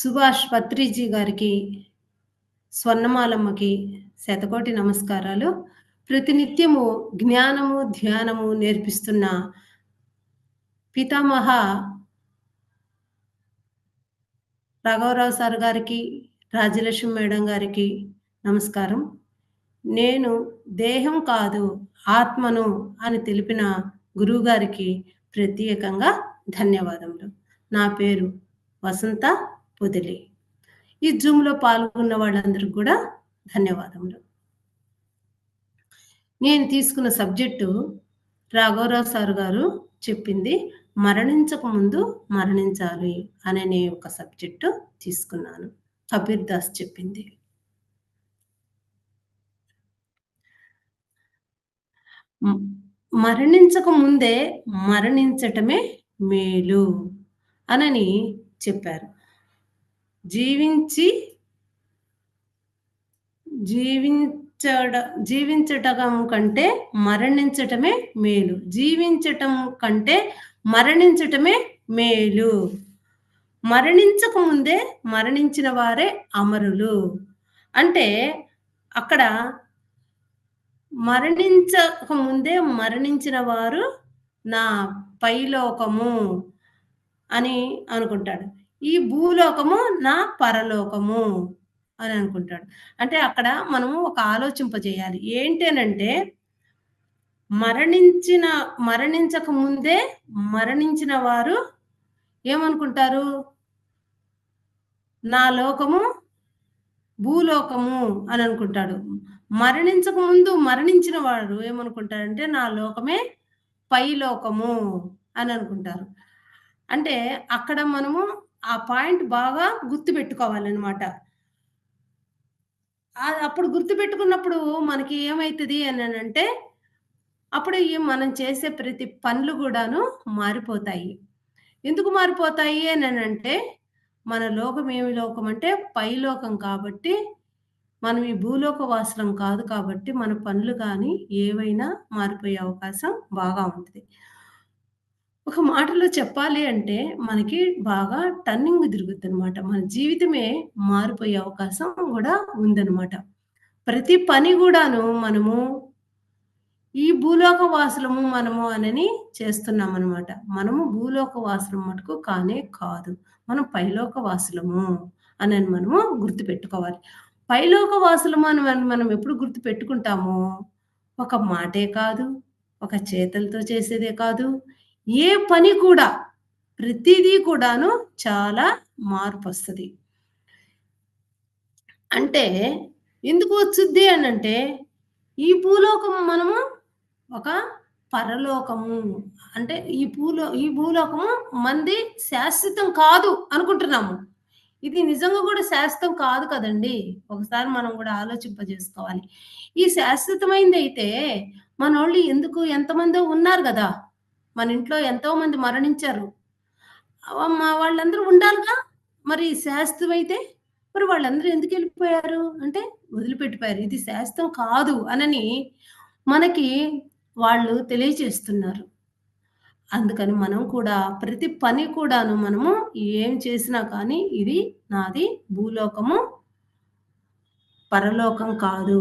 సుభాష్ పత్రిజీ గారికి, స్వర్ణమాలమ్మకి శతకోటి నమస్కారాలు. ప్రతినిత్యము జ్ఞానము, ధ్యానము నేర్పిస్తున్న పితామహ రాఘవరావు సార్ గారికి, రాజ్యలక్ష్మి మేడం గారికి నమస్కారం. నేను దేహం కాదు ఆత్మను అని తెలిపిన గురువుగారికి ప్రత్యేకంగా ధన్యవాదములు. నా పేరు వసంత పొదిలి. ఈ జూమ్‌లో పాల్గొన్న వాళ్ళందరికి కూడా ధన్యవాదములు. నేను తీసుకున్న సబ్జెక్టు రాఘవరావు సార్ గారు చెప్పింది మరణించక ముందు మరణించాలి అనే ఒక సబ్జెక్టు తీసుకున్నాను. కబీర్ దాస్ చెప్పింది. మరణించక ముందే మరణించటమే మేలు అనని చెప్పారు. జీవించటం కంటే మరణించటమే మేలు. జీవించటం కంటే మరణించటమే మేలు. మరణించక ముందే మరణించిన వారే అమరులు. అంటే అక్కడ మరణించక ముందే మరణించిన వారు నా పైలోకము అని అనుకుంటాడు. ఈ భూలోకము నా పరలోకము అని అనుకుంటాడు. అంటే అక్కడ మనము ఒక ఆలోచింపజేయాలి. ఏంటనంటే మరణించక ముందే మరణించిన వారు ఏమనుకుంటారు? నా లోకము భూలోకము అని అనుకుంటాడు. మరణించక ముందు మరణించిన వాడు ఏమనుకుంటాడంటే నా లోకమే పైలోకము అని అనుకుంటారు. అంటే అక్కడ మనము ఆ పాయింట్ బాగా గుర్తుపెట్టుకోవాలనమాట. అప్పుడు గుర్తుపెట్టుకున్నప్పుడు మనకి ఏమైతది అనంటే అప్పుడు మనం చేసే ప్రతి పనులు గూడాను మారిపోతాయి. ఎందుకు మారిపోతాయి అనంటే మన లోకం ఏమి లోకం అంటే పైలోకం కాబట్టి మనం ఈ భూలోక వాసులం కాదు కాబట్టి మన పనులు గాని ఏవైనా మారిపోయే అవకాశం బాగా ఉంటది. ఒక మాటలో చెప్పాలి అంటే మనకి బాగా టర్నింగ్ తిరుగుద్దనమాట. మన జీవితమే మారిపోయే అవకాశం గూడా ఉందనమాట. ప్రతి పని గూడాను మనము ఈ భూలోక వాసులము మనము అనని చేస్తున్నామనమాట. మనము భూలోక వాసులం మటుకు కానే కాదు. మనం పైలోక వాసులము అనని మనము గుర్తుపెట్టుకోవాలి. పైలోక వాసులము అని మనం ఎప్పుడు గుర్తుపెట్టుకుంటామో, ఒక మాటే కాదు, ఒక చేతులతో చేసేదే కాదు, ఏ పని కూడా ప్రతిదీ కూడాను చాలా మార్పొస్తది. అంటే ఎందుకు వచ్చుద్ది అనంటే, ఈ భూలోకం మనము ఒక పరలోకము. అంటే ఈ భూలోకము మనది శాశ్వతం కాదు అనుకుంటున్నాము. ఇది నిజంగా గూడా శాశ్వతం కాదు కదండీ! ఒకసారి మనం గూడా ఆలోచింపజేసుకోవాలి. ఈ శాశ్వతమైందయితే మనోళ్ళు ఎంతమందో ఉన్నారు గదా! మన ఇంట్లో ఎంతోమంది మరణించారు. వాళ్ళందరూ ఉండాలిగా! మరి శాశ్వతమైతే మరి వాళ్ళందరూ ఎందుకెళ్ళిపోయారు? అంటే వదిలిపెట్టిపోయారు. ఇది శాశ్వతం కాదు అనని మనకి వాళ్ళు తెలియచేస్తున్నారు. అందుకని మనం కూడా ప్రతి పని కూడాను మనము ఏం చేసినా కానీ ఇది నాది భూలోకము, పరలోకం కాదు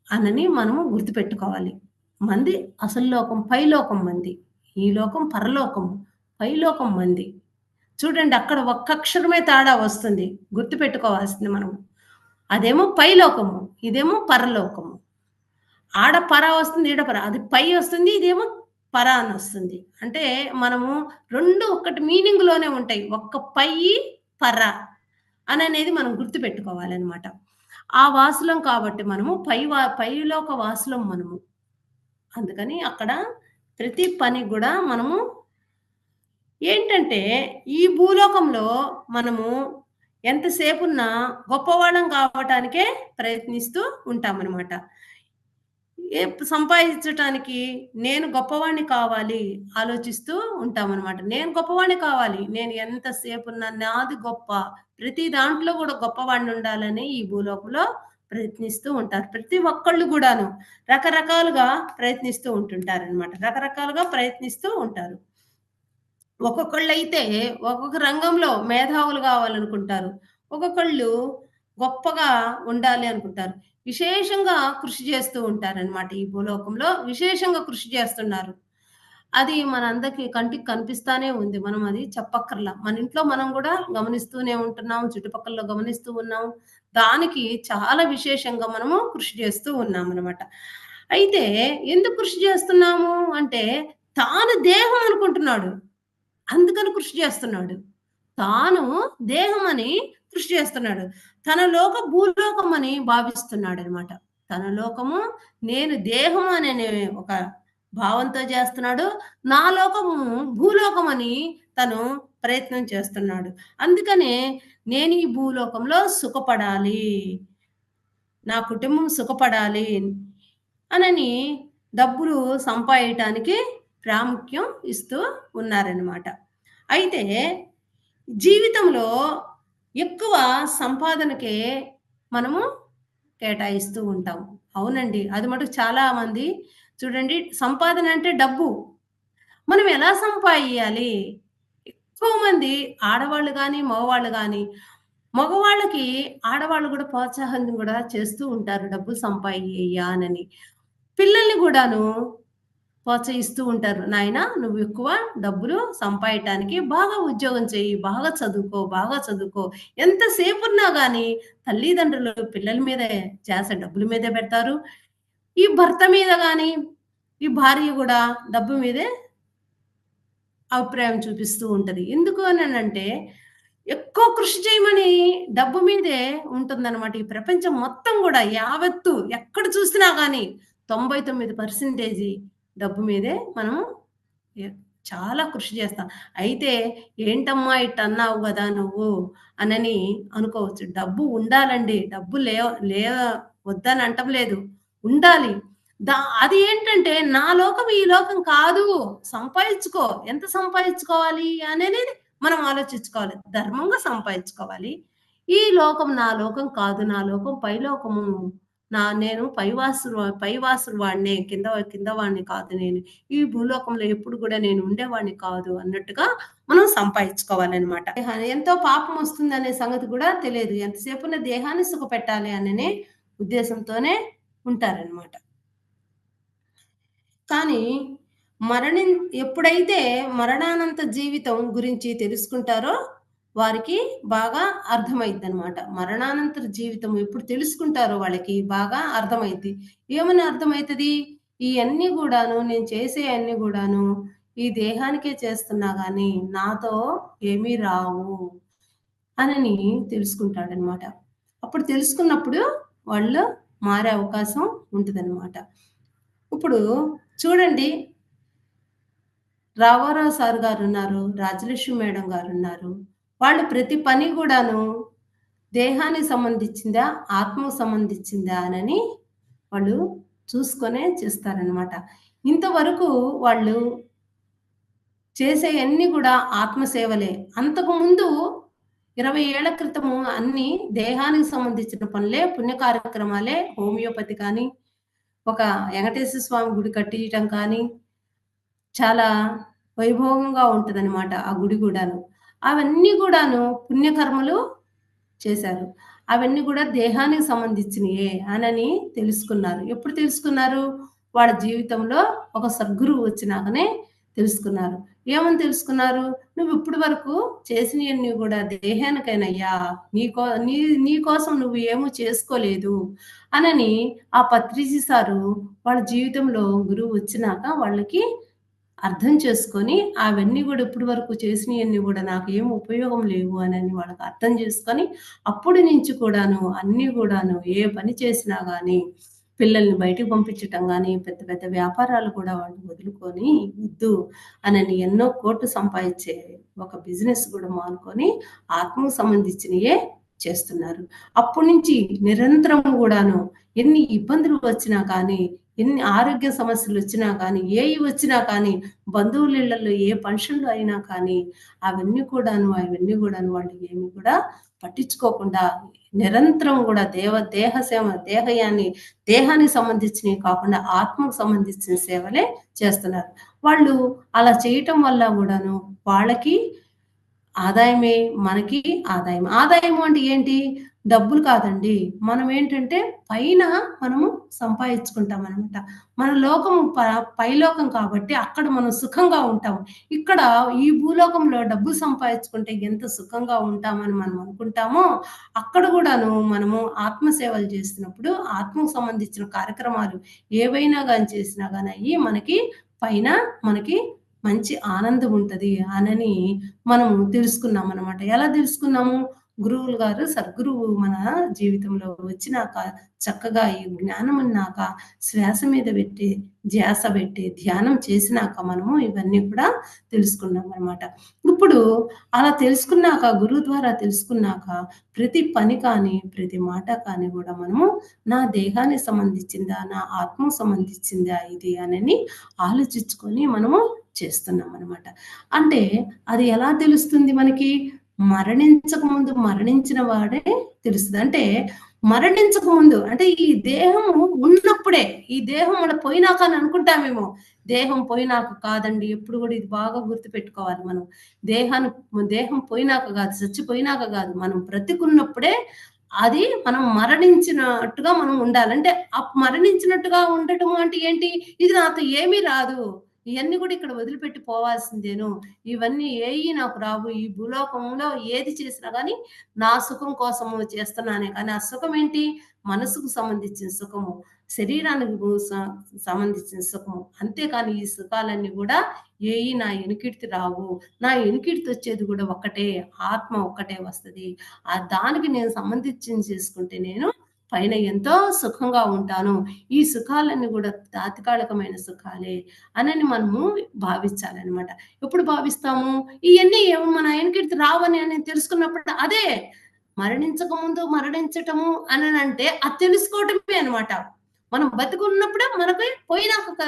అనని మనము గుర్తుపెట్టుకోవాలి. మనది అసలు లోకం పైలోకం మనది. ఈ లోకం పరలోకము. పైలోకం మనది. చూడండి అక్కడ ఒక్క అక్షరమే తేడా వస్తుంది. గుర్తుపెట్టుకోవాల్సింది మనం. అదేమో పైలోకము. ఇదేమో పరలోకము. ఆడ పర వస్తుంది, ఈడ పర. అది పై వస్తుంది, ఇదేమో పర అనొస్తుంది. అంటే మనము 2 ఒక్కటి మీనింగ్‌లోనే ఉంటాయి. ఒక్క పై, పర అననేది మనం గుర్తుపెట్టుకోవాలనమాట. ఆ వాసులం కాబట్టి మనము పైలోక వాసులం మనము. అందుకని అక్కడ ప్రతి పని గూడా మనము ఏంటంటే, ఈ భూలోకంలో మనము ఎంతసేపున్నా గొప్పవాళ్ళం కావటానికే ప్రయత్నిస్తూ ఉంటామనమాట. సంపాదించటానికి నేను గొప్పవాడిని కావాలి ఆలోచిస్తూ ఉంటామనమాట. నేను గొప్పవాడిని కావాలి. నేను ఎంతసేపున్నా నాది గొప్ప. ప్రతి దాంట్లో గూడా గొప్పవాడిని ఉండాలని ఈ భూలోకంలో ప్రయత్నిస్తూ ఉంటారు. ప్రతి ఒక్కళ్ళు గూడాను రకరకాలుగా ప్రయత్నిస్తూ ఉంటుంటారనమాట. రకరకాలుగా ప్రయత్నిస్తూ ఉంటారు. ఒక్కొక్కళ్ళైతే ఒక్కొక్క రంగంలో మేధావులు గావాలనుకుంటారు. ఒక్కొక్కళ్ళు గొప్పగా ఉండాలి అనుకుంటారు. విశేషంగా కృషి చేస్తూ ఉంటారనమాట. ఈ భూలోకంలో విశేషంగా కృషి చేస్తున్నారు. అది మనందరికి కంటికి కనిపిస్తానే ఉంది. మనం అది చెప్పక్కర్లా. మన ఇంట్లో మనం గూడా గమనిస్తూనే ఉంటున్నాం. చుట్టుపక్కల గమనిస్తూ ఉన్నాం. దానికి చాలా విశేషంగా మనము కృషి చేస్తూ ఉన్నామనమాట. అయితే ఎందుకు కృషి చేస్తున్నాము అంటే, తాను దేహం అనుకుంటున్నాడు. అందుకని కృషి చేస్తున్నాడు. తాను దేహమని కృషి చేస్తున్నాడు. తన భూలోకమని భావిస్తున్నాడనమాట. తన లోకము నేను దేహం అనే ఒక భావంతో చేస్తున్నాడు. నా లోకము భూలోకమని తను ప్రయత్నం చేస్తున్నాడు. అందుకనే నేను ఈ భూలోకంలో సుఖపడాలి. నా కుటుంబం సుఖపడాలి అనని డబ్బులు సంపాయటానికి ప్రాముఖ్యం ఇస్తూ ఉన్నారనమాట. అయితే జీవితంలో ఎక్కువ సంపాదనకే మనము కేటాయిస్తూ ఉంటాం. అవునండి. అది మటుకు చాలా మంది చూడండి సంపాదన అంటే డబ్బు. మనం ఎలా సంపాదియ్యాలి? ఎక్కువ మంది ఆడవాళ్ళు గాని, మగవాళ్ళు గాని మగవాళ్ళకి ఆడవాళ్ళు గూడా ప్రోత్సాహం గూడా చేస్తూ ఉంటారు. డబ్బులు సంపాదియ్యయ్యా అనని. పిల్లల్ని గూడాను ప్రోత్సహిస్తూ ఉంటారు. నాయనా నువ్వు ఎక్కువ డబ్బులు సంపాయటానికి బాగా ఉద్యోగం చెయ్యి, బాగా చదువుకో, బాగా చదువుకో. ఎంతసేపున్నా గాని తల్లిదండ్రులు పిల్లల మీదే ధ్యాస డబ్బుల మీదే పెడతారు. ఈ భర్త మీద గాని, ఈ భార్య గూడా డబ్బు మీదే అభిప్రాయం చూపిస్తూ ఉంటది. ఎందుకు అననంటే, ఎక్కువ కృషి చేయమని డబ్బు మీదే ఉంటుందనమాట. ఈ ప్రపంచం మొత్తం గూడా యావత్తు ఎక్కడ చూసినా గాని 99% డబ్బు మీదే మనం ఎ చాలా కృషి చేస్తాం. అయితే ఏంటమ్మా ఇట్టన్నావు గదా నువ్వు అనని అనుకోవచ్చు. డబ్బు ఉండాలండి. డబ్బు లే వద్దని అంటం లేదు. ఉండాలి. అది ఏంటంటే నా లోకం ఈ లోకం కాదు. సంపాదించుకో. ఎంత సంపాదించుకోవాలి అనేది మనం ఆలోచించుకోవాలి. ధర్మంగా సంపాదించుకోవాలి. ఈ లోకం నా లోకం కాదు. నా లోకం పైలోకము. నేను పైవాసురు వాడినే. కింద వాడిని కాదు నేను. ఈ భూలోకంలో ఎప్పుడు గూడా నేను ఉండేవాడిని కాదు అన్నట్టుగా మనం సంపాదించుకోవాలనమాట. ఎంతో పాపం వస్తుందనే సంగతి గూడా తెలియదు. ఎంతసేపున్న దేహాన్ని సుఖపెట్టాలి అననే ఉద్దేశంతోనే ఉంటారనమాట. కానీ మరణిం ఎప్పుడైతే మరణానంత జీవితం గురించి తెలుసుకుంటారో, వారికి బాగా అర్థమైద్దనమాట. మరణానంతర జీవితం ఎప్పుడు తెలుసుకుంటారో వాళ్ళకి బాగా అర్థమైద్ది. ఏమని అర్థమైతది? ఇయన్నీ గూడాను నేను చేసేయన్నీ గూడాను ఈ దేహానికే చేస్తున్నా గానీ, నాతో ఏమీ రావు అనని తెలుసుకుంటాడనమాట. అప్పుడు తెలుసుకున్నప్పుడు వాళ్ళు మారే అవకాశం ఉంటదనమాట. ఇప్పుడు చూడండి రామారావు సార్ గారున్నారు. రాజలక్ష్మి మేడం గారున్నారు. వాళ్ళు ప్రతి పని గూడాను దేహానికి సంబంధించిందా? ఆత్మకు సంబంధించిందా? అనని వాళ్ళు చూసుకొనే చేస్తారనమాట. ఇంతవరకు వాళ్ళు చేసేయన్నీ గూడా ఆత్మ సేవలే. అంతకుముందు 20 ఏళ్ల క్రితము అన్నీ దేహానికి సంబంధించిన పనులే, పుణ్య కార్యక్రమాలే, హోమియోపతి కానీ, ఒక వెంకటేశ్వర స్వామి గుడి కట్టియటం కానీ చాలా వైభవంగా ఉంటదనమాట ఆ గుడి గూడాను. అవన్నీ గూడాను పుణ్యకర్మలు చేశారు. అవన్నీ గూడా దేహానికి సంబంధించినయే అనని తెలుసుకున్నారు. ఎప్పుడు తెలుసుకున్నారు? వాళ్ళ జీవితంలో ఒక సద్గురువు వచ్చినాకనే తెలుసుకున్నారు. ఏమని తెలుసుకున్నారు? "నువ్వు ఇప్పటి వరకు చేసినయన్నీ గూడా దేహానికేనయ్యా. నీ నీ కోసం నువ్వు ఏమీ చేసుకోలేదు" అనని ఆ పత్రిజీ సారు వాళ్ళ జీవితంలో గురువు వచ్చినాక వాళ్ళకి అర్థం చేసుకొని, అవన్నీ గూడా ఇప్పటి వరకు చేసినయన్నీ గూడా నాకేం ఉపయోగం లేవు అనని వాళ్ళకి అర్థం చేసుకొని, అప్పటి నుంచి కూడాను అన్నీ గూడాను ఏ పని చేసినా గానీ, పిల్లల్ని బయటికి పంపించటం గానీ, పెద్ద పెద్ద వ్యాపారాలు కూడా వాళ్ళు వదులుకొని, వద్దు అనని ఎన్నో కోట్లు సంపాదించే ఒక బిజినెస్ గూడా మానుకొని, ఆత్మకు సంబంధించినయే చేస్తున్నారు. అప్పటినుంచి నిరంతరం గూడాను ఎన్ని ఇబ్బందులు వచ్చినా కానీ, ఎన్ని ఆరోగ్య సమస్యలొచ్చినా కానీ, ఏయి వచ్చినా కానీ, బంధువుల ఇళ్ళల్లో ఏ ఫంక్షన్‌లు అయినా కానీ, అవన్నీ గూడాను వాళ్ళు ఏమి కూడా పట్టించుకోకుండా నిరంతరం గూడా దేహ సేవ దేహానికి సంబంధించినవి కాకుండా ఆత్మకు సంబంధించిన సేవలే చేస్తున్నారు. వాళ్ళు అలా చేయటం వల్ల గూడాను వాళ్ళకి ఆదాయమే, మనకి ఆదాయం. ఆదాయము అంటే ఏంటి? డబ్బులు కాదండి. మనమేంటంటే పైన మనము సంపాదించుకుంటామనమాట. మన లోకము పైలోకం కాబట్టి అక్కడ మనం సుఖంగా ఉంటాం. ఇక్కడ ఈ భూలోకంలో డబ్బులు సంపాదించుకుంటే ఎంత సుఖంగా ఉంటామని మనం అనుకుంటామో, అక్కడ గూడాను మనము ఆత్మ సేవలు చేస్తున్నప్పుడు ఆత్మకు సంబంధించిన కార్యక్రమాలు ఏవైనా గాని చేసినా గాని అయ్యి మనకి పైన మనకి మంచి ఆనందం ఉంటది అనని మనము తెలుసుకున్నామనమాట. ఎలా తెలుసుకున్నాము? గురువులు గారు సద్గురువు మన జీవితంలో వచ్చినాక, చక్కగా ఈ జ్ఞానం అన్నాక, శ్వాస మీద పెట్టి, ధ్యాస పెట్టి, ధ్యానం చేసినాక మనము ఇవన్నీ కూడా తెలుసుకున్నామనమాట. ఇప్పుడు అలా తెలుసుకున్నాక, గురువు ద్వారా తెలుసుకున్నాక, ప్రతి పని కానీ, ప్రతి మాట కానీ గూడా మనము నా దేహానికి సంబంధించిందా? నా ఆత్మకు సంబంధించిందా ఇది అనని ఆలోచించుకొని మనము చేస్తున్నామనమాట. అంటే అది ఎలా తెలుస్తుంది మనకి? మరణించక ముందు మరణించిన వాడే తెలుస్తది. అంటే మరణించక ముందు అంటే ఈ దేహము ఉన్నప్పుడే, ఈ దేహం మన పోయినాక అని అనుకుంటామేమో. దేహం పోయినాక కాదండి. ఎప్పుడు గూడా ఇది బాగా గుర్తుపెట్టుకోవాలి మనం. దేహం పోయినాక గాదు, చచ్చిపోయినాక గాదు. మనం బ్రతికున్నప్పుడే అది మనం మరణించినట్టుగా మనం ఉండాలి. అంటే మరణించినట్టుగా ఉండటము అంటే ఏంటి? ఇది నాతో ఏమీ రాదు. ఇయన్నీ గూడా ఇక్కడ వదిలిపెట్టి పోవాల్సిందేను. ఇవన్నీ ఏయి నాకు రావు. ఈ భూలోకంలో ఏది చేసినా గానీ, నా సుఖం కోసము చేస్తున్నానే కానీ, ఆ సుఖం ఏంటి? మనసుకు సంబంధించిన సుఖము. శరీరానికి సంబంధించిన సుఖము. అంతేకాని ఈ సుఖాలన్నీ గూడా ఏయి నా ఎనికిడితి రావు. నా ఎనికిడితొచ్చేది గూడా ఒక్కటే. ఆత్మ ఒక్కటే వస్తది. దానికి నేను సంబంధించింది చేసుకుంటే నేను పైన ఎంతో సుఖంగా ఉంటాను. ఈ సుఖాలన్నీ గూడా తాత్కాలికమైన సుఖాలే అనని మనము భావించాలనమాట. ఎప్పుడు భావిస్తాము? ఇయన్నీ మన ఎనకిడికి రావని అని తెలుసుకున్నప్పుడు అదే మరణించక ముందు మరణించటము అననంటే అది తెలుసుకోవటమే అనమాట. మనం బతికున్నప్పుడే మనకి పోయినాక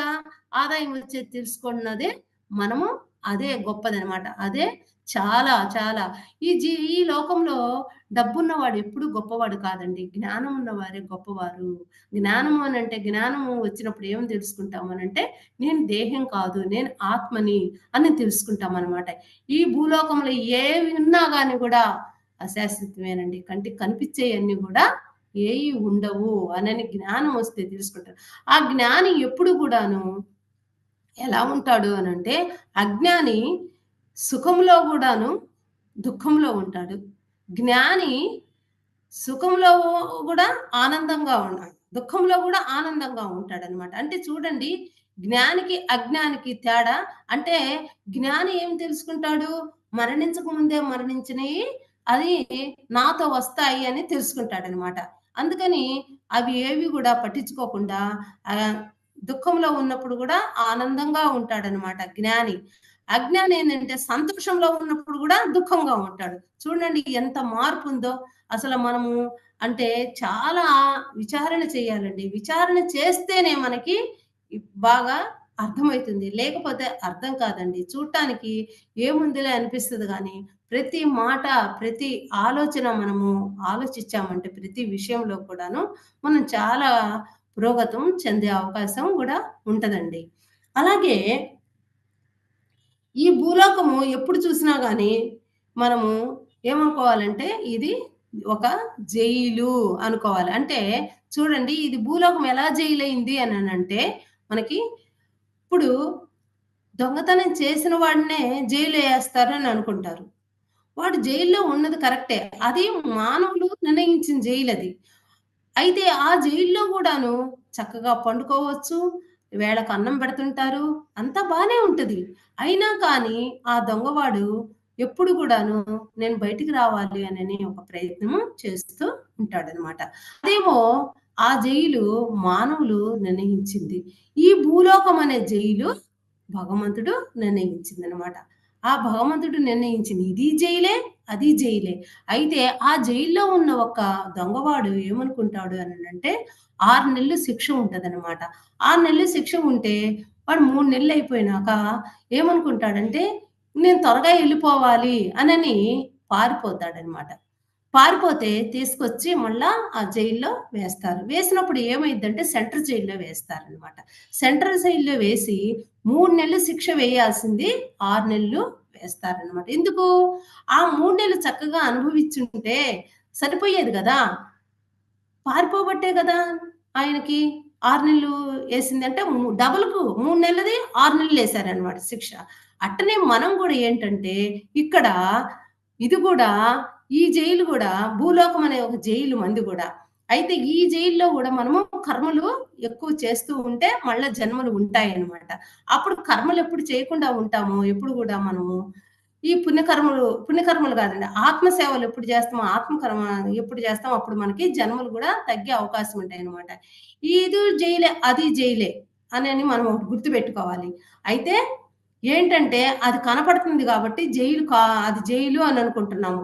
ఆదాయం వచ్చేది తెలుసుకున్నదే మనము అదే గొప్పదనమాట. అదే చాలా చాలా ఈ లోకంలో డబ్బున్నవాడు ఎప్పుడు గొప్పవాడు కాదండి. జ్ఞానం ఉన్నవారే గొప్పవారు. జ్ఞానము అనంటే జ్ఞానము వచ్చినప్పుడు ఏం తెలుసుకుంటాము అనంటే నేను దేహం కాదు. నేను ఆత్మని అని తెలుసుకుంటామనమాట. ఈ భూలోకంలో ఏవి ఉన్నా గాని గూడా అశాశ్వతమేనండి. కంటికి కనిపించేయన్నీ గూడా ఏయి ఉండవు అనని జ్ఞానం వస్తే తెలుసుకుంటారు. ఆ జ్ఞాని ఎప్పుడు గూడాను ఎలా ఉంటాడు అనంటే, అజ్ఞాని సుఖంలో గూడాను, దుఃఖంలో ఉంటాడు. జ్ఞాని సుఖంలో గూడా ఆనందంగా ఉన్నాడు. దుఃఖంలో గూడా ఆనందంగా ఉంటాడనమాట. అంటే చూడండి, జ్ఞానికి, అజ్ఞానికి తేడా అంటే జ్ఞాని ఏం తెలుసుకుంటాడు? మరణించక ముందే మరణించినయి అది నాతో వస్తాయి అని తెలుసుకుంటాడనమాట. అందుకని అవి ఏవి గూడా పట్టించుకోకుండా ఆహ్, దుఃఖంలో ఉన్నప్పుడు గూడా ఆనందంగా ఉంటాడనమాట జ్ఞాని. అజ్ఞాని ఏందంటే సంతోషంలో ఉన్నప్పుడు గూడా దుఃఖంగా ఉంటాడు. చూడండి ఎంత మార్పుందో. అసలు మనము అంటే చాలా విచారణ చేయాలండి. విచారణ చేస్తేనే మనకి బాగా అర్థమైతుంది. లేకపోతే అర్థం కాదండి. చూడటానికి ఏముందిలే అనిపిస్తది గానీ, ప్రతి మాట, ప్రతి ఆలోచన మనము ఆలోచించామంటే ప్రతి విషయంలో కూడాను మనం చాలా పురోగతం చెందే అవకాశం గూడా ఉంటదండి. అలాగే ఈ భూలోకము ఎప్పుడు చూసినా గాని, మనము ఏమనుకోవాలంటే, ఇది ఒక జైలు అనుకోవాలి. అంటే చూడండి, ఇది భూలోకం ఎలా జైలయింది అననంటే, మనకి ఇప్పుడు దొంగతనం చేసిన వాడినే జైల్లో ఏస్తారని అనుకుంటారు. వాడు జైల్లో ఉన్నది కరెక్టే. అది మానవులు నిర్ణయించిన జైలది. అయితే ఆ జైల్లో గూడాను చక్కగా పండుకోవచ్చు. వేళకు అన్నం పెడుతుంటారు. అంతా బానే ఉంటది. అయినా కానీ ఆ దొంగవాడు ఎప్పుడు గూడాను నేను బయటికి రావాలి అనని ఒక ప్రయత్నము చేస్తూ ఉంటాడనమాట. అదేమో ఆ జైలు మానవులు నిర్ణయించింది. ఈ భూలోకం అనే జైలు భగవంతుడు నిర్ణయించిందనమాట. ఆ భగవంతుడు నిర్ణయించింది. ఇది జైలే, అది జైలే. అయితే ఆ జైల్లో ఉన్న ఒక దొంగవాడు ఏమనుకుంటాడు అనంటే 6 నెలలు శిక్ష ఉంటదనమాట. 6 నెలలు శిక్ష ఉంటే వాడు 3 నెలలు అయిపోయినాక ఏమనుకుంటాడంటే నేను త్వరగా ఎళ్ళిపోవాలి అనని పారిపోతాడనమాట. పారిపోతే తీసుకొచ్చి మళ్ళా ఆ జైల్లో వేస్తారు. వేసినప్పుడు ఏమైద్దంటే సెంట్రల్ జైల్‌లో వేస్తారనమాట. సెంట్రల్ జైల్‌లో వేసి 3 నెలలు శిక్ష వేయాల్సింది 6 నెలలు వేస్తారనమాట. ఎందుకు? ఆ 3 నెలలు చక్కగా అనుభవించుంటే సరిపోయేది గదా! పారిపోబట్టే గదా! ఆయనకి 6 నెలలు ఏసిందంటే డబుల్‌కు 3 నెలలది 6 నెలలేసారనమాట శిక్ష. అట్టనే మనం గూడా ఏంటంటే, ఇక్కడ ఇది గూడా ఈ జైలు గూడా భూలోకం అనే ఒక జైలు మనది గూడా. అయితే ఈ జైల్‌లో గూడా మనము కర్మలు ఎక్కువ చేస్తూ ఉంటే మళ్ళా జన్మలు ఉంటాయనమాట. అప్పుడు కర్మలెప్పుడు చేయకుండా ఉంటామో, ఎప్పుడు గూడా మనము ఈ పుణ్యకర్మలు గాదండి. ఆత్మ సేవలు ఎప్పుడు జేస్తామో, ఆత్మకర్మ ఎప్పుడు జేస్తామో అప్పుడు మనకి జన్మలు గూడా తగ్గే అవకాశం ఉంటాయనమాట. ఇది జైలే, అది జైలే అనని మనం ఒకటి గుర్తుపెట్టుకోవాలి. అయితే ఏంటంటే అది కనపడుతుంది గాబట్టి అది జైలు అని అనుకుంటున్నాము.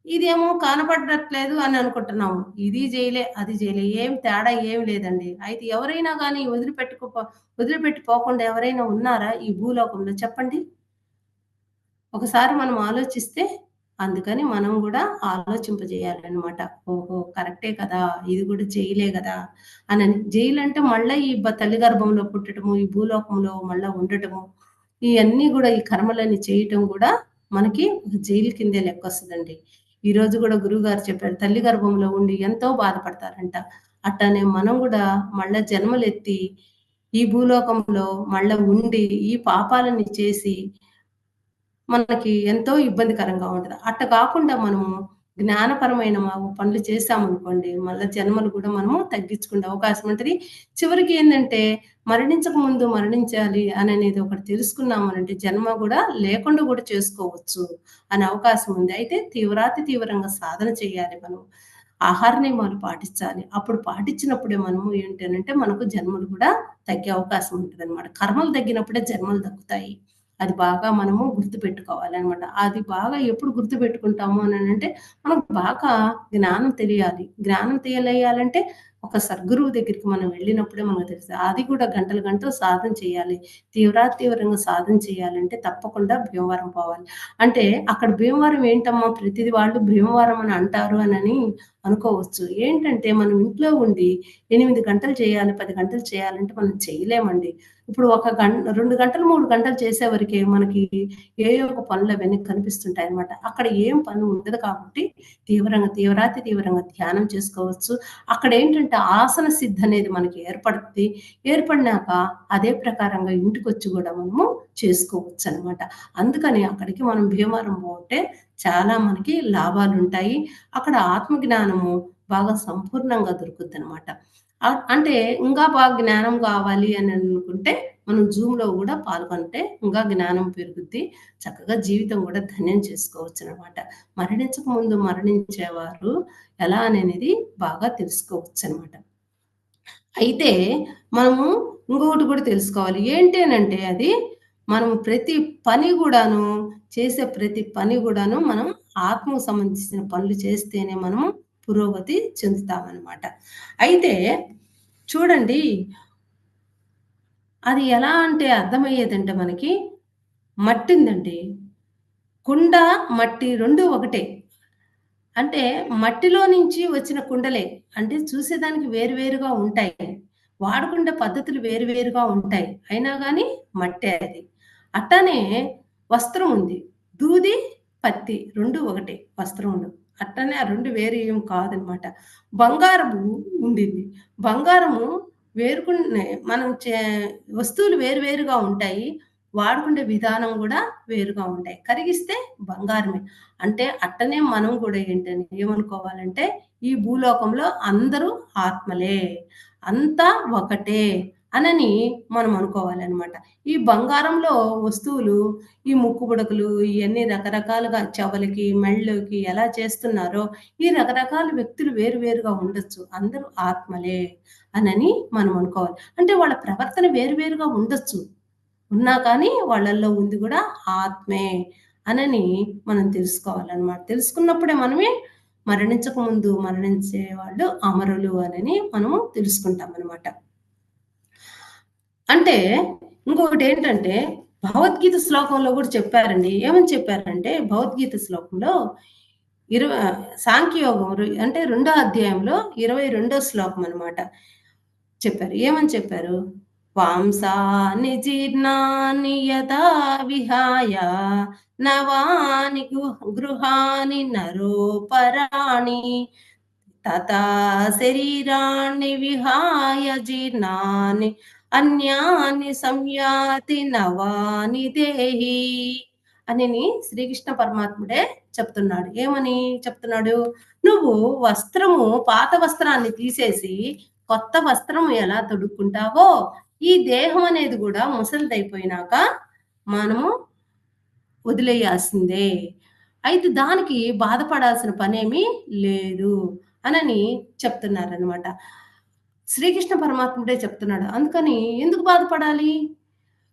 ఇదేమో కనపడట్లేదు అని అనుకుంటున్నాము. ఇది జైలే, అది జైలే. ఏం తేడా ఏమి లేదండి. అయితే ఎవరైనా గాని వదిలిపెట్టి పోకుండా ఎవరైనా ఉన్నారా ఈ భూలోకంలో చెప్పండి? ఒకసారి మనం ఆలోచిస్తే, అందుకని మనం గూడా ఆలోచింపజేయాలనమాట. ఓహో! కరెక్టే కదా! ఇది గూడా జైలే గదా! అనని. జైలంటే మళ్ళా ఈ తల్లి గర్భంలో పుట్టటము, ఈ భూలోకంలో మళ్ళా ఉండటము, ఇయన్నీ గూడా ఈ కర్మలన్నీ చేయటం గూడా మనకి ఒక జైలు కిందే లెక్కొస్తదండి. ఈరోజు గూడా గురువుగారు చెప్పారు. తల్లి గర్భంలో ఉండి ఎంతో బాధపడతారంట. అట్టానే మనం గూడా మళ్ళా జన్మలెత్తి, ఈ భూలోకంలో మళ్ళా ఉండి, ఈ పాపాలన్నీ చేసి మనకి ఎంతో ఇబ్బందికరంగా ఉంటది. అట్ట కాకుండా మనము జ్ఞానపరమైన పనులు చేశామనుకోండి, మళ్ళా జన్మలు కూడా మనము తగ్గించుకునే అవకాశం ఉంటది. చివరికి ఏందంటే, మరణించక ముందు మరణించాలి అననేది ఒకటి తెలుసుకున్నామనంటే, జన్మ గూడా లేకుండా గూడా చేసుకోవచ్చు అనే అవకాశం ఉంది. అయితే తీవ్రాతి తీవ్రంగా సాధన చేయాలి మనం. ఆహార నియమాలు పాటించాలి. అప్పుడు పాటించినప్పుడే మనము ఏంటనంటే, మనకు జన్మలు కూడా తగ్గే అవకాశం ఉంటదనమాట. కర్మలు తగ్గినప్పుడే జన్మలు తగ్గుతాయి. అది బాగా మనము గుర్తుపెట్టుకోవాలనమాట. అది బాగా ఎప్పుడు గుర్తుపెట్టుకుంటాము అననంటే, మనకు బాగా జ్ఞానం తెలియాలి. జ్ఞానం తెలియాలంటే, ఒక సద్గురువు దగ్గరికి మనం వెళ్ళినప్పుడే మనకు తెలుస్తది. అది కూడా గంటలు గంటలు సాధన చేయాలి. తీవ్రంగా సాధన చేయాలంటే తప్పకుండా భీమవరం పోవాలి. అంటే అక్కడ భీమవరం ఏంటమ్మా ప్రతిది వాళ్ళు భీమవరం అని అంటారు అనని అనుకోవచ్చు. ఏంటంటే మనం ఇంట్లో ఉండి 8 గంటలు చేయాలి, 10 గంటలు చేయాలంటే మనం చేయలేమండి. ఇప్పుడు 2 గంటలు, 3 గంటలు చేసేవరకే మనకి ఏయో ఒక పనులవన్నీ కనిపిస్తుంటాయన్నమాట. అక్కడ ఏం పని ఉండదు కాబట్టి తీవ్రంగా ధ్యానం చేసుకోవచ్చు. అక్కడేంటంటే ఆసన సిద్ధి అనేది మనకి ఏర్పడుద్ది. ఏర్పడినాక అదే ప్రకారంగా ఇంటికొచ్చి గూడా మనము చేసుకోవచ్చనమాట. అందుకని అక్కడికి మనం భీమవరం పోతే చాలా మనకి లాభాలుంటాయి. అక్కడ ఆత్మజ్ఞానము బాగా సంపూర్ణంగా దొరుకుద్దనమాట. అంటే ఇంకా బాగా జ్ఞానం కావాలి అని అనుకుంటే, మనం జూమ్‌లో గూడా పాల్గొంటే ఇంకా జ్ఞానం పెరుగుద్ది. చక్కగా జీవితం గూడా ధన్యం చేసుకోవచ్చనమాట. మరణించక ముందు మరణించేవారు ఎలా అనేది బాగా తెలుసుకోవచ్చనమాట. అయితే మనము ఇంకొకటి గూడా తెలుసుకోవాలి. ఏంటి అనంటే అది మనం ప్రతి పని గూడాను చేసే ప్రతి పని గూడాను మనం ఆత్మకు సంబంధించిన పనులు చేస్తేనే మనము పురోగతి చెందుతామనమాట. అయితే చూడండి, అది ఎలా అంటే అర్థమయ్యేదంటే మనకి మట్టుందండి. కుండ, మట్టి 2 ఒకటే. అంటే మట్టిలో నుంచి వచ్చిన కుండలే. అంటే చూసేదానికి వేరు వేరుగా ఉంటాయి. వాడుకునే పద్ధతులు వేరు వేరుగా ఉంటాయి. అయినా గాని మట్టే అది. అట్టానే వస్త్రం ఉంది. దూది, పత్తి 2 ఒకటే వస్త్రములు. అట్టనే ఆ 2 వేరు ఏం కాదనమాట. బంగారము ఉండింది. బంగారము వేరుకునే మనం వస్తువులు వేరు వేరుగా ఉంటాయి. వాడుకునే విధానం గూడా వేరుగా ఉంటాయి. కరిగిస్తే బంగారమే. అంటే అట్టనే మనం కూడా ఏమనుకోవాలంటే, ఈ భూలోకంలో అందరూ ఆత్మలే. అంతా ఒకటే అనని మనం అనుకోవాలనమాట. ఈ బంగారంలో వస్తువులు, ఈ ముక్కు పుడకలు ఇయన్నీ రకరకాలుగా చెవులకి, మెళ్ళోకి ఎలా చేస్తున్నారో, ఈ రకరకాల వ్యక్తులు వేరు వేరుగా ఉండొచ్చు. అందరూ ఆత్మలే అనని మనం అనుకోవాలి. అంటే వాళ్ళ ప్రవర్తన వేరు వేరుగా ఉండొచ్చు. ఉన్నా కానీ వాళ్ళల్లో ఉంది గూడా ఆత్మే అనని మనం తెలుసుకోవాలనమాట. తెలుసుకున్నప్పుడే మనమే మరణించక ముందు మరణించే వాళ్ళు అమరులు అనని మనము తెలుసుకుంటామనమాట. అంటే ఇంకొకటేంటంటే భగవద్గీత శ్లోకంలో గూడా చెప్పారండి. ఏమని చెప్పారంటే భగవద్గీత శ్లోకంలో ఇరవ సాంఖ్యయోగం అంటే రెండో అధ్యాయంలో 22 శ్లోకం అన్నమాట. చెప్పారు. ఏమని చెప్పారు? "వాంసాని జీర్ణాని యథా విహాయ నవాని గృహాని నరోపరాణి తథా శరీరాణి విహాయ జీర్ణాని అన్యాని సంయాతి నవాని దేహి" అనిని శ్రీకృష్ణ పరమాత్ముడే చెప్తున్నాడు. ఏమని చెప్తున్నాడు? "నువ్వు పాత వస్త్రాన్ని తీసేసి కొత్త వస్త్రం ఎలా తొడుక్కుంటావో, ఈ దేహం అనేది గూడా ముసలిదైపోయినాక మనము వదిలేయాల్సిందే. అయితే దానికి బాధపడాల్సిన పనేమీ లేదు" అనని చెప్తున్నారనమాట. శ్రీకృష్ణ పరమాత్ముడే చెప్తున్నాడు. అందుకని ఎందుకు బాధపడాలి?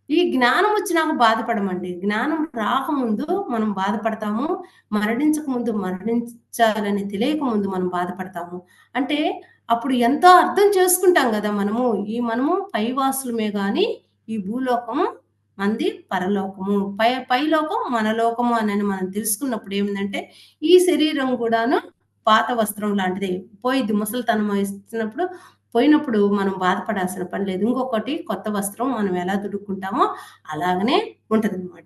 ఈ జ్ఞానం వచ్చినాక బాధపడమండి. జ్ఞానం రాకముందు మనం బాధపడతాము. మరణించక ముందు మరణించాలని తెలియకముందు మనం బాధపడతాము. అంటే అప్పుడు ఎంతో అర్థం చేసుకుంటాం గదా! మనము పైవాసులమే గాని, ఈ భూలోకము మనది పరలోకము. పైలోకం మన లోకము అనని మనం తెలుసుకున్నప్పుడు ఏమిందంటే, ఈ శరీరం గూడాను పాత వస్త్రం లాంటిదే. పోయిద్ది ముసలితనం వచ్చినప్పుడు పోయినప్పుడు మనం బాధపడాల్సిన పని లేదు. ఇంకొకటి కొత్త వస్త్రం మనం ఎలా తొడుక్కుంటామో అలాగనే ఉంటదనమాట.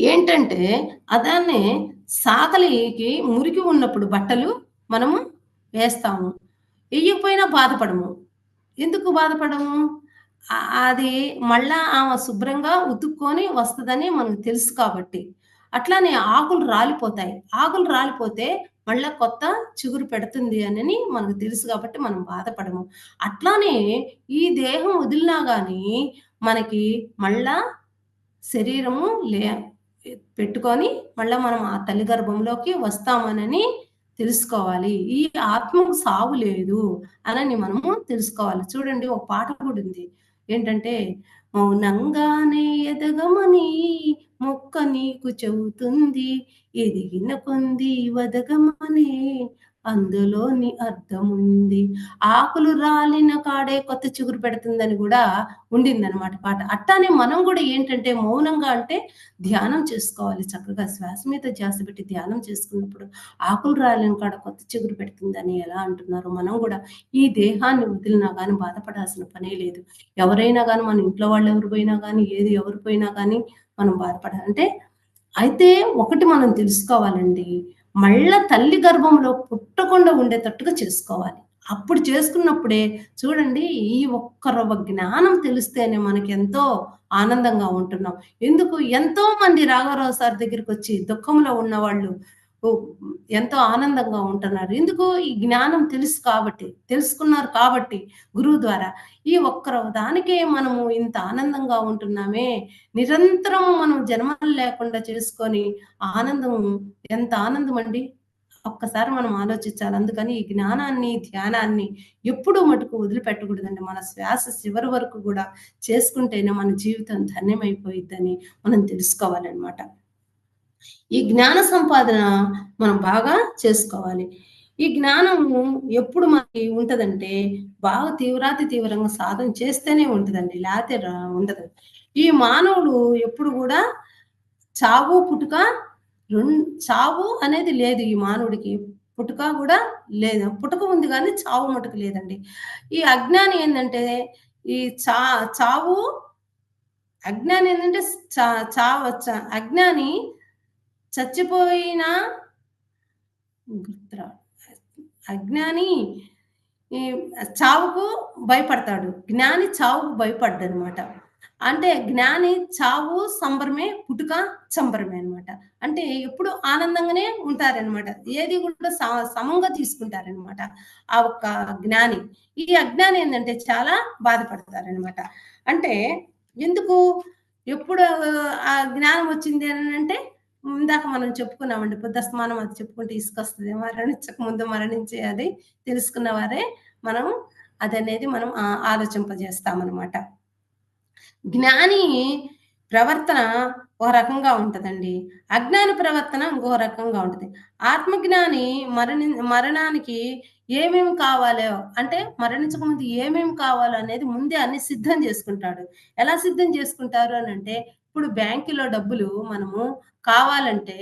ఏంటంటే అదాన్నే సాకలికి మురికి ఉన్నప్పుడు బట్టలు మనము వేస్తాము. ఎయ్యకపోయినా బాధపడము. ఎందుకు బాధపడము? అది మళ్ళా ఆమె శుభ్రంగా ఉతుక్కొని వస్తదని మనకు తెలుసు కాబట్టి. అట్లానే ఆకులు రాలిపోతాయి. ఆకులు రాలిపోతే మళ్ళా కొత్త చిగురు పెడుతుంది అనని మనకు తెలుసు కాబట్టి మనం బాధపడము. అట్లానే ఈ దేహం వదిలినా గాని మనకి మళ్ళా శరీరము పెట్టుకొని మళ్ళా మనం ఆ తల్లి గర్భంలోకి వస్తామనని తెలుసుకోవాలి. ఈ ఆత్మకు సావు లేదు అనని మనము తెలుసుకోవాలి. చూడండి ఒక పాట కూడా ఉంది. ఏంటంటే, మౌనంగానే ఎదగమని మొక్క నీకు చెబుతుంది. ఎదిగిన కొంది వదగమని అందులోని అర్థముంది. ఆకులు రాలిన కాడే కొత్త చిగురు పెడుతుందని గూడా ఉండిందనమాట పాట. అట్టానే మనం గూడా ఏంటంటే మౌనంగా అంటే ధ్యానం చేసుకోవాలి. చక్కగా శ్వాస మీద ధ్యాస పెట్టి ధ్యానం చేసుకున్నప్పుడు ఆకులు రాలిన కాడ కొత్త చిగురు పెడుతుందని ఎలా అంటున్నారో మనం గూడా ఈ దేహాన్ని వదిలినా గాని బాధపడాల్సిన పనే లేదు. ఎవరైనా గాని మన ఇంట్లో వాళ్ళెవరు పోయినా గాని, ఎవరు పోయినా గాని మనం అంటే అయితే ఒకటి మనం తెలుసుకోవాలండి. మళ్ళా తల్లి గర్భంలో పుట్టకుండా ఉండేటట్టుగా చేసుకోవాలి. అప్పుడు చేసుకున్నప్పుడే చూడండి ఈ ఒక్క రవ్వ జ్ఞానం తెలిస్తేనే మనకెంతో ఆనందంగా ఉంటున్నాం. ఎందుకు ఎంతో మంది రాఘవరావు సార్ దగ్గరికొచ్చి దుఃఖంలో ఉన్నవాళ్ళు ఉ ఎంతో ఆనందంగా ఉంటున్నారు. ఎందుకు? ఈ జ్ఞానం తెలుసు కాబట్టి. తెలుసుకున్నారు కాబట్టి గురువు ద్వారా. ఈ ఒక్క దానికే మనము ఇంత ఆనందంగా ఉంటున్నామే. నిరంతరం మనం జన్మలు లేకుండా చేసుకొని ఆనందం ఎంత ఆనందమండి. ఒక్కసారి మనం ఆలోచించాలి. అందుకని ఈ జ్ఞానాన్ని, ధ్యానాన్ని ఎప్పుడూ మటుకు వదిలిపెట్టకూడదండి. మన శ్వాస చివరి వరకు గూడా చేసుకుంటేనే మన జీవితం ధన్యమైపోయిద్దని మనం తెలుసుకోవాలనమాట. ఈ జ్ఞాన సంపాదన మనం బాగా చేసుకోవాలి. ఈ జ్ఞానము ఎప్పుడు మనకి ఉంటదంటే, బాగా తీవ్రంగా సాధన చేస్తేనే ఉంటదండి. లేతే ఉండదు. ఈ మానవుడు ఎప్పుడు గూడా చావు, పుట్టుక రెం చావు అనేది లేదు ఈ మానవుడికి. పుట్టుక గూడా లేదు. పుట్టుక ఉంది గానీ చావు మటుకు లేదండి. ఈ అజ్ఞాని ఏందంటే, ఈ చా చావు అజ్ఞాని ఏందంటే చా చావ చ అజ్ఞాని చచ్చిపోయినా గుర్తురా అజ్ఞాని ఈ చావుకు భయపడతాడు. జ్ఞాని చావుకు భయపడ్డనమాట. అంటే జ్ఞాని చావు సంబరమే, పుట్టుక సంబరమే అనమాట. అంటే ఎప్పుడు ఆనందంగానే ఉంటారనమాట. ఏది కూడా సమంగా తీసుకుంటారనమాట. ఆ ఒక్క జ్ఞాని. ఈ అజ్ఞాని ఏందంటే చాలా బాధపడతారనమాట. అంటే ఎందుకు? ఎప్పుడు ఆ జ్ఞానం వచ్చింది అనంటే ఇందాక మనం చెప్పుకున్నామండి. పొద్దస్తమానం అది చెప్పుకుంటే ఇసుకొస్తది. మరణించక ముందు మరణించే అది తెలుసుకున్న వారే మనం అదనేది మనం ఆలోచింపజేస్తామనమాట. జ్ఞాని ప్రవర్తన ఒక రకంగా ఉంటదండి. అజ్ఞాని ప్రవర్తన ఇంకో రకంగా ఉంటది. ఆత్మజ్ఞాని మరణానికి ఏమేమి కావాలో అంటే మరణించక ముందు ఏమేమి కావాలో అనేది ముందే అన్ని సిద్ధం జేసుకుంటాడు. ఎలా సిద్ధం జేసుకుంటారు అనంటే ఇప్పుడు బ్యాంకులో డబ్బులు మనము కావాలంటే,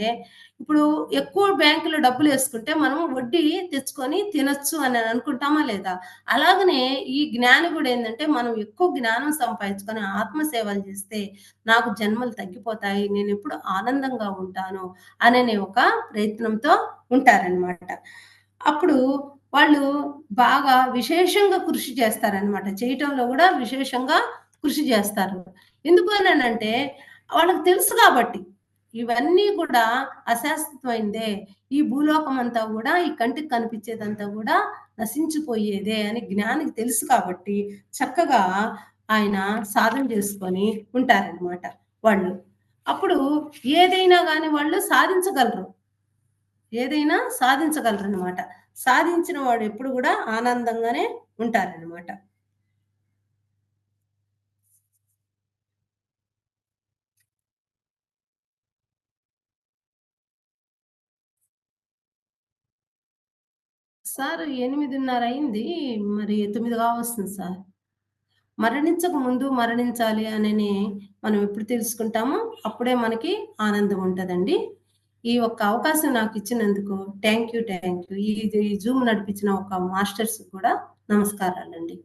ఇప్పుడు ఎక్కువ బ్యాంకులో డబ్బులేసుకుంటే మనం వడ్డీ తెచ్చుకొని తినొచ్చు అని అనుకుంటామా లేదా? అలాగనే ఈ జ్ఞాని గూడా ఏందంటే, మనం ఎక్కువ జ్ఞానం సంపాదించుకొని ఆత్మ సేవలు చేస్తే, నాకు జన్మలు తగ్గిపోతాయి. నేనెప్పుడు ఆనందంగా ఉంటాను అననే ఒక ప్రయత్నంతో ఉంటారనమాట. అప్పుడు వాళ్ళు బాగా విశేషంగా కృషి చేస్తారనమాట. చేయటంలో గూడా విశేషంగా కృషి జేస్తారు. ఎందుకు అనంటే వాళ్ళకి తెలుసు కాబట్టి. ఇవన్నీ కూడా అశాశ్వతమైందే. ఈ భూలోకమంతా గూడా ఈ కంటికి కనిపించేదంతా గూడా నశించిపోయేదే అని జ్ఞానికి తెలుసు కాబట్టి చక్కగా ఆయన సాధన చేసుకొని ఉంటారనమాట వాళ్ళు. అప్పుడు ఏదైనా గాని వాళ్ళు సాధించగలరు. ఏదైనా సాధించగలరనమాట. సాధించిన వాడు ఎప్పుడు గూడా ఆనందంగానే ఉంటారనమాట. సార్ 8:30 అయింది. మరి 9 కావస్తుంది సార్. మరణించక ముందు మరణించాలి అనని మనం ఎప్పుడు తెలుసుకుంటామో అప్పుడే మనకి ఆనందం ఉంటదండి. ఈ ఒక్క అవకాశం నాకిచ్చినందుకు థాంక్ యూ. ఈ జూమ్ నడిపించిన ఒక మాస్టర్స్‌కి కూడా నమస్కారాలండి.